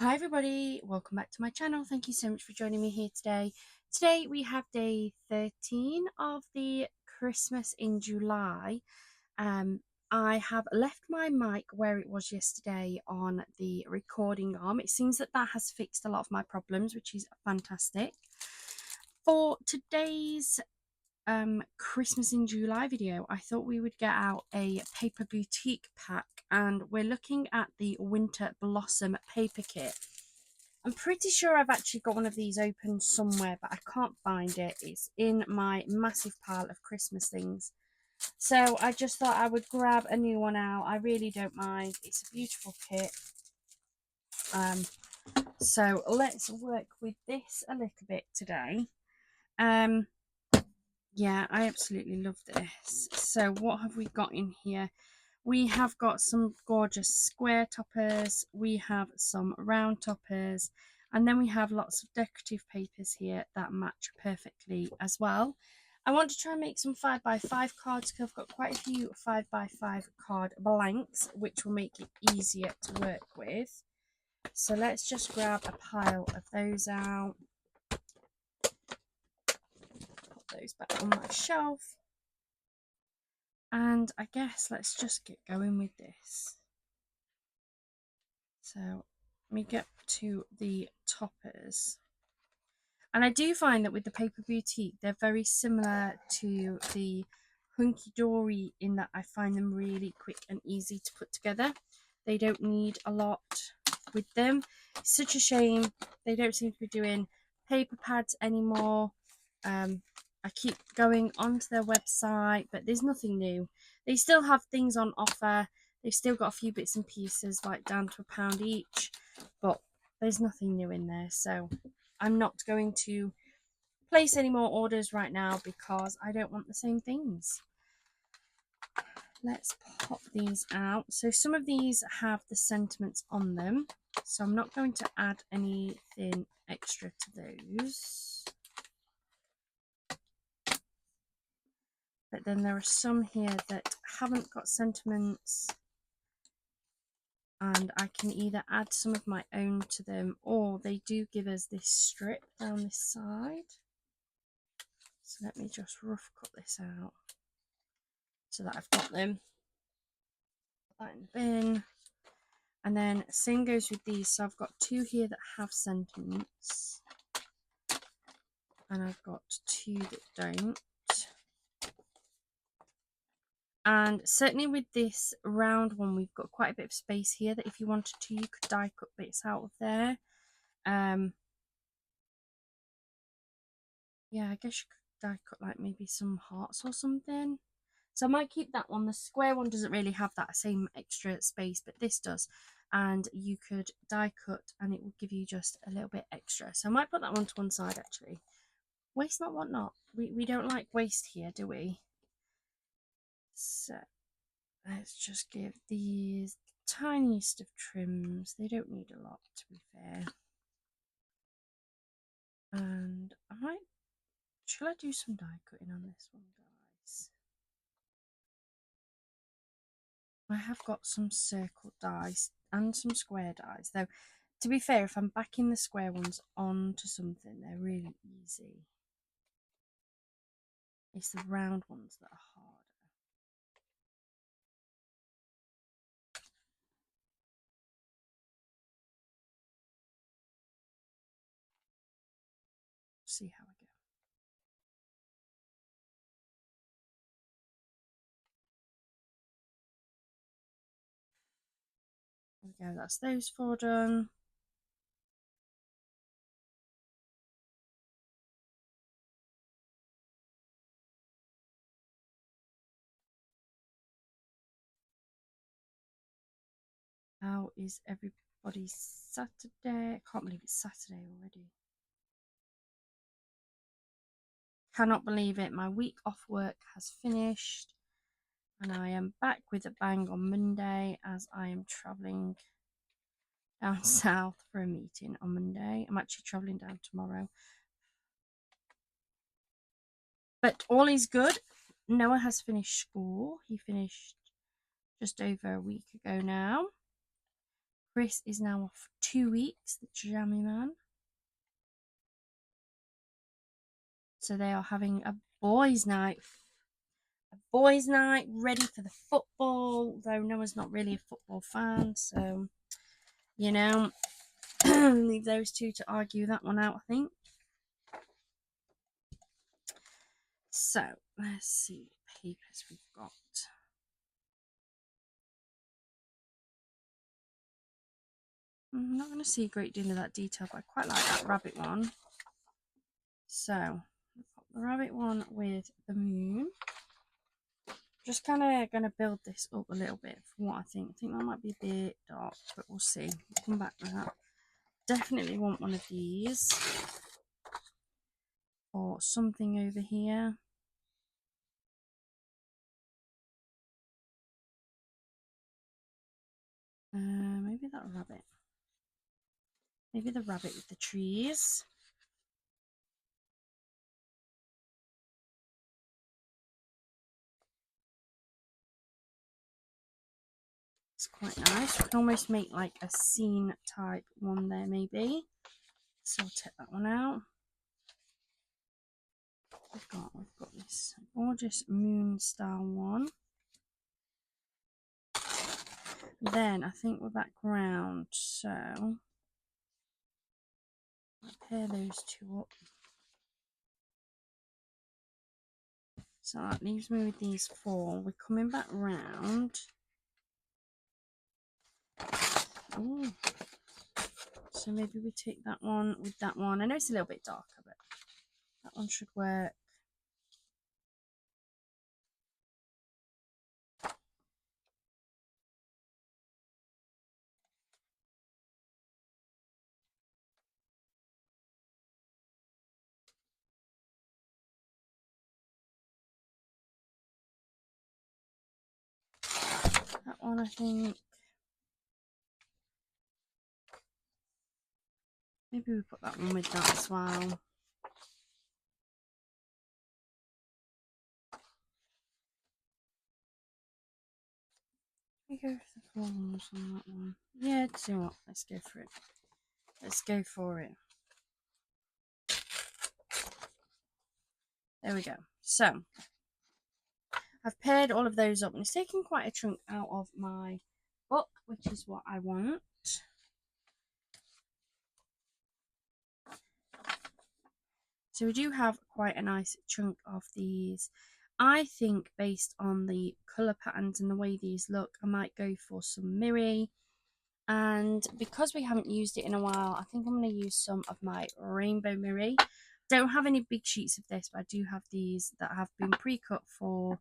Hi everybody, welcome back to my channel. Thank you so much for joining me here today. Today we have day 13 of the Christmas in July. I have left my mic where it was yesterday on the recording arm. It seems that has fixed a lot of my problems, which is fantastic. For today's Christmas in July video, I thought we would get out a paper boutique pack, and we're looking at the Winter Blossom paper kit. I'm pretty sure I've actually got one of these open somewhere, but I can't find it. It's in my massive pile of Christmas things. So I just thought I would grab a new one out. I really don't mind. It's a beautiful kit. So let's work with this a little bit today. Yeah, I absolutely love this. So what have we got in here? We have got some gorgeous square toppers, we have some round toppers, and then we have lots of decorative papers here that match perfectly as well. I want to try and make some 5x5 cards because I've got quite a few 5x5 card blanks, which will make it easier to work with. So let's just grab a pile of those out. Put those back on my shelf. And I guess let's just get going with this. So let me get to the toppers. And I do find that with the Paper Boutique, they're very similar to the Hunky Dory in that I find them really quick and easy to put together. They don't need a lot with them. It's such a shame they don't seem to be doing paper pads anymore. I keep going onto their website, but there's nothing new. They still have things on offer. They've still got a few bits and pieces, like down to £1 each, but there's nothing new in there. So I'm not going to place any more orders right now because I don't want the same things. Let's pop these out. So some of these have the sentiments on them, so I'm not going to add anything extra to those. But then there are some here that haven't got sentiments, and I can either add some of my own to them, or they do give us this strip down this side. So let me just rough cut this out so that I've got them. Put that in the bin. And then same goes with these. So I've got two here that have sentiments, and I've got two that don't. And certainly with this round one, we've got quite a bit of space here that if you wanted to, you could die cut bits out of there. Yeah, I guess you could die cut like maybe some hearts or something. So I might keep that one. The square one doesn't really have that same extra space, but this does. And you could die cut and it will give you just a little bit extra. So I might put that one to one side actually. Waste not, want not. We don't like waste here, do we? So let's just give these the tiniest of trims. They don't need a lot, to be fair. And I might, shall I do some die cutting on this one, guys? I have got some circle dies and some square dies, though to be fair, if I'm backing the square ones onto something, they're really easy. It's the round ones that are harder. See how I go. There we go, that's those four done. How is everybody's Saturday? I can't believe it's Saturday already. Cannot believe it. My week off work has finished and I am back with a bang on Monday as I am travelling down south for a meeting on Monday. I'm actually travelling down tomorrow. But all is good. Noah has finished school. He finished just over a week ago now. Chris is now off 2 weeks, the jammy man. So they are having a boys' night. A boys' night, ready for the football, though Noah's not really a football fan, so, you know, leave those two to argue that one out, I think. So, let's see what papers we've got. I'm not going to see a great deal of that detail, but I quite like that rabbit one. So, I've got the rabbit one with the moon. Just kind of going to build this up a little bit from what I think. I think that might be a bit dark, but we'll see. We'll come back to that. Definitely want one of these. Or something over here. Maybe that rabbit. Maybe the rabbit with the trees. It's quite nice. We can almost make like a scene type one there maybe. So I'll take that one out. We've got this gorgeous moon style one. Then I think with that ground, so I'll pair those two up. So that leaves me with these four. We're coming back round. Ooh. So maybe we take that one with that one. I know it's a little bit darker, but that one should work. That one, I think. Maybe we put that one with that as well. We go for the florals on that one. Yeah, do you know what? Let's go for it. Let's go for it. There we go. So, I've paired all of those up and it's taken quite a chunk out of my book, which is what I want. So we do have quite a nice chunk of these. I think based on the colour patterns and the way these look, I might go for some Miri. And because we haven't used it in a while, I think I'm going to use some of my rainbow Miri. Don't have any big sheets of this, but I do have these that have been pre-cut for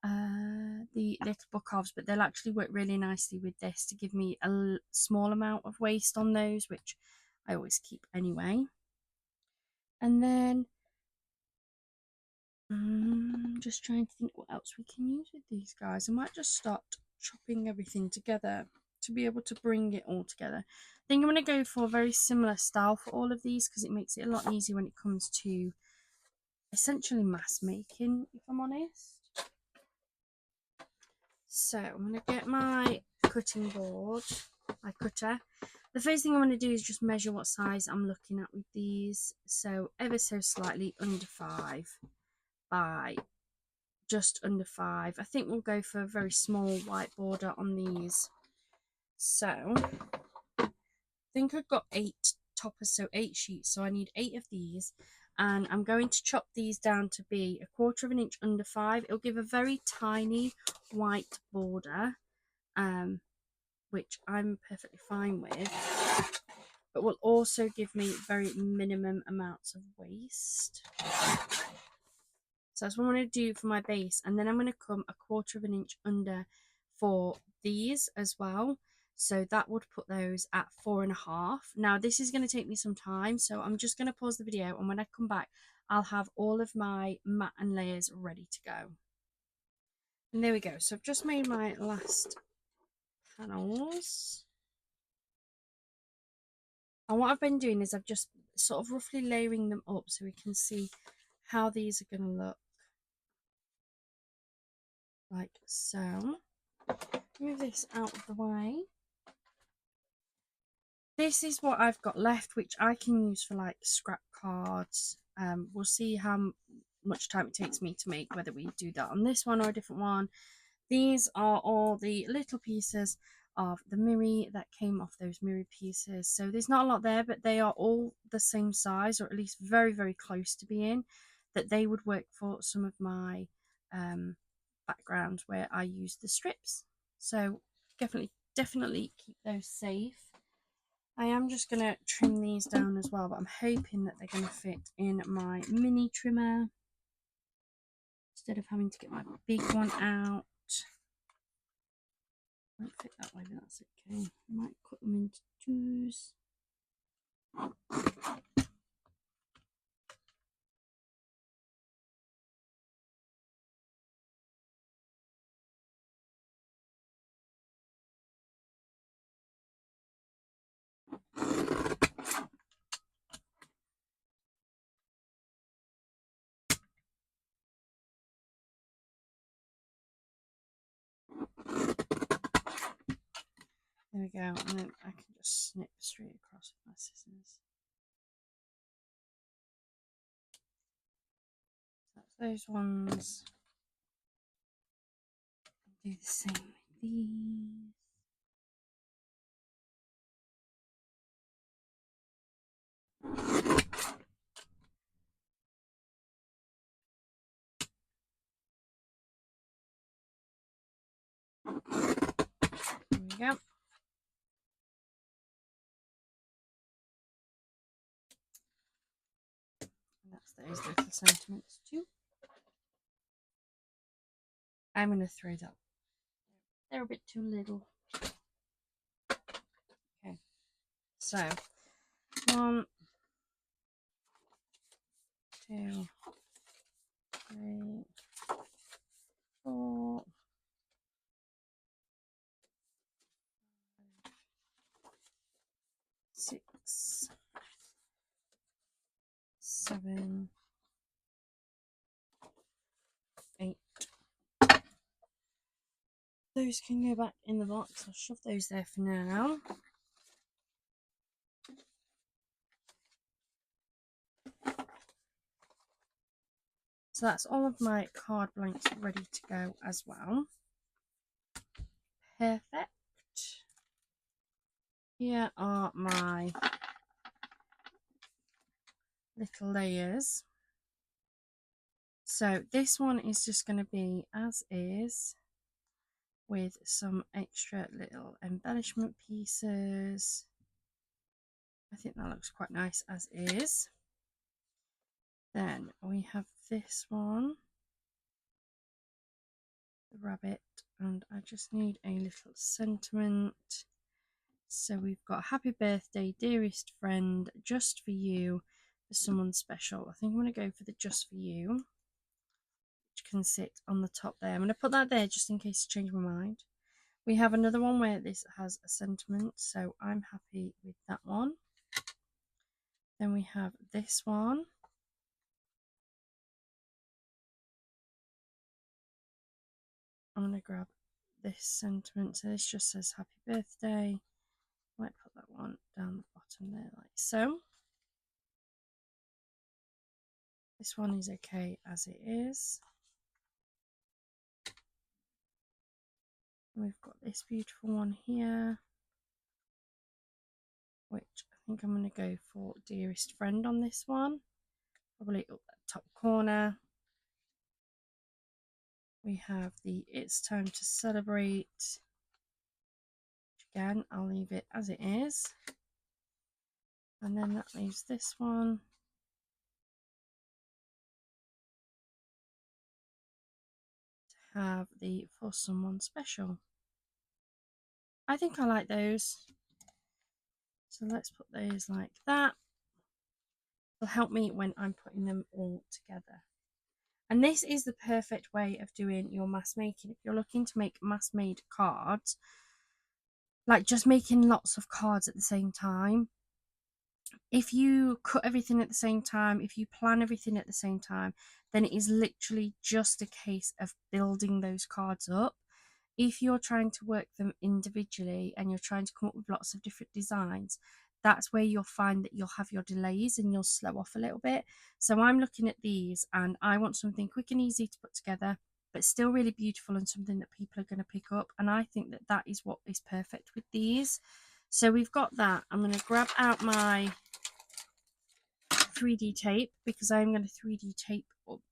the little book offs, but they'll actually work really nicely with this to give me a small amount of waste on those, which I always keep anyway. And then just trying to think what else we can use with these guys. I might just start chopping everything together to be able to bring it all together. I think I'm going to go for a very similar style for all of these because it makes it a lot easier when it comes to essentially mass making, if I'm honest. So I'm going to get my cutting board, my cutter. The first thing I'm going to do is just measure what size I'm looking at with these. So ever so slightly under 5 by just under 5. I think we'll go for a very small white border on these. So I think I've got 8 toppers, so 8 sheets. So I need 8 of these. And I'm going to chop these down to be 1/4 of an inch under 5. It'll give a very tiny white border, which I'm perfectly fine with, but will also give me very minimum amounts of waste. So that's what I'm going to do for my base, and then I'm going to come 1/4 of an inch under for these as well. So that would put those at 4.5. Now this is going to take me some time, so I'm just going to pause the video, and when I come back I'll have all of my mat and layers ready to go. And there we go. So I've just made my last panels. And what I've been doing is I've just sort of roughly layering them up so we can see how these are going to look. Like so. Move this out of the way. this is what I've got left, which I can use for like scrap cards. We'll see how much time it takes me to make, whether we do that on this one or a different one. These are all the little pieces of the Miri that came off those Miri pieces. So there's not a lot there, but they are all the same size, or at least very, very close to being, that they would work for some of my backgrounds where I use the strips. So definitely keep those safe. I am just going to trim these down as well, but I'm hoping that they're going to fit in my mini trimmer instead of having to get my big one out. Won't fit that way, but that's okay. I might cut them into twos. There we go, and then I can just snip straight across with my scissors. That's those ones. Do the same with these. There we go. And that's those little sentiments too. I'm going to throw that. They're a bit too little. Okay, so 1, 2, 3, 4, 6, 7, 8. Those can go back in the box. I'll shove those there for now. So that's all of my card blanks ready to go as well. Perfect. Here are my little layers. So this one is just going to be as is, with some extra little embellishment pieces. I think that looks quite nice as is. Then we have this one, the rabbit, and I just need a little sentiment. So we've got happy birthday, dearest friend, just for you, for someone special. I think I'm going to go for the just for you, which can sit on the top there. I'm going to put that there just in case I change my mind. We have another one where this has a sentiment, so I'm happy with that one. Then we have this one. I'm going to grab this sentiment. So this just says happy birthday. Might put that one down the bottom there like so. This one is okay as it is. And we've got this beautiful one here, which I think I'm going to go for dearest friend on this one. Probably up that top corner. We have the it's time to celebrate. Again, I'll leave it as it is. And then that leaves this one. To have the for someone special. I think I like those. So let's put those like that. It'll help me when I'm putting them all together. And this is the perfect way of doing your mass making. If you're looking to make mass made cards, like just making lots of cards at the same time, if you cut everything at the same time, if you plan everything at the same time, then it is literally just a case of building those cards up. If you're trying to work them individually and you're trying to come up with lots of different designs, that's where you'll find that you'll have your delays and you'll slow off a little bit. So I'm looking at these and I want something quick and easy to put together, but still really beautiful and something that people are going to pick up. And I think that that is what is perfect with these. So we've got that. I'm going to grab out my 3D tape because I'm going to 3D tape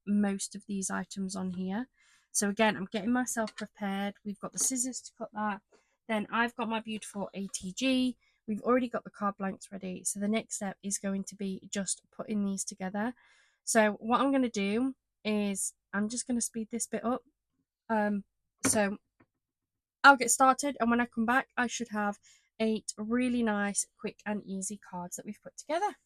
most of these items on here. So again, I'm getting myself prepared. We've got the scissors to cut that. Then I've got my beautiful ATG. We've already got the card blanks ready. So the next step is going to be just putting these together. So what I'm going to do is I'm just going to speed this bit up. So I'll get started, and when I come back, I should have 8 really nice, quick and easy cards that we've put together.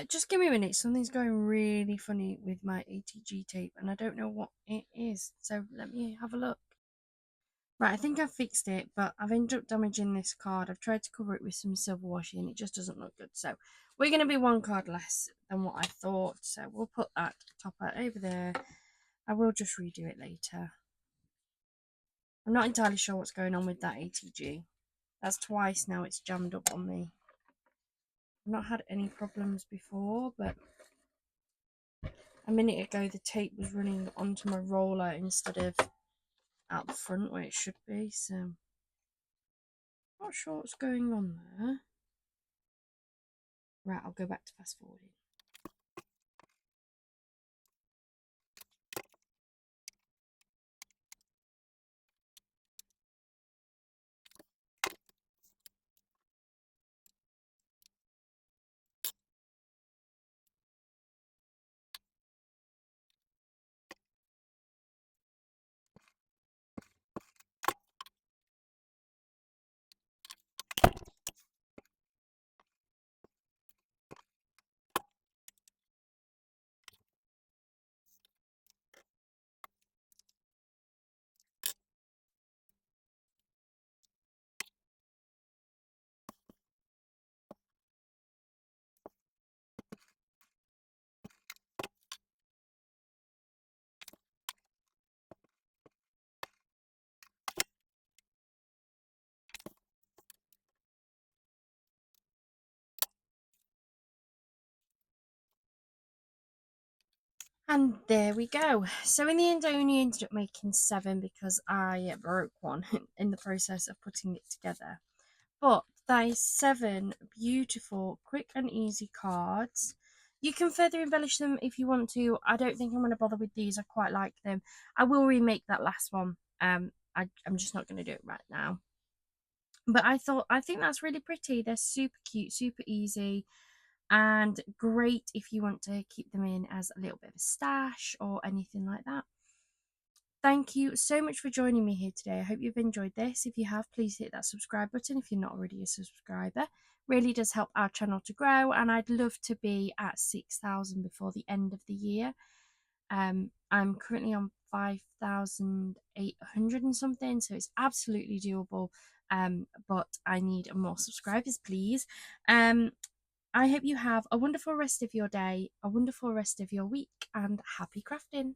Just give me a minute. Something's going really funny with my ATG tape, and I don't know what it is. So let me have a look. Right, I think I've fixed it, but I've ended up damaging this card. I've tried to cover it with some silver washi, and it just doesn't look good. So we're going to be 1 card less than what I thought. So we'll put that topper over there. I will just redo it later. I'm not entirely sure what's going on with that ATG. That's twice now it's jammed up on me. I've not had any problems before, but a minute ago the tape was running onto my roller instead of out the front where it should be, so not sure what's going on there. Right, I'll go back to fast forwarding. And there we go. So in the end, I only ended up making 7 because I broke one in the process of putting it together. But that is 7 beautiful, quick and easy cards. You can further embellish them if you want to. I don't think I'm going to bother with these. I quite like them. I will remake that last one. I'm just not going to do it right now. But I think that's really pretty. They're super cute, super easy, and great if you want to keep them in as a little bit of a stash or anything like that. Thank you so much for joining me here today. I hope you've enjoyed this. If you have, please hit that subscribe button if you're not already a subscriber. Really does help our channel to grow, and I'd love to be at 6,000 before the end of the year. I'm currently on 5,800 and something, so it's absolutely doable. But I need more subscribers, please. I hope you have a wonderful rest of your day, a wonderful rest of your week, and happy crafting.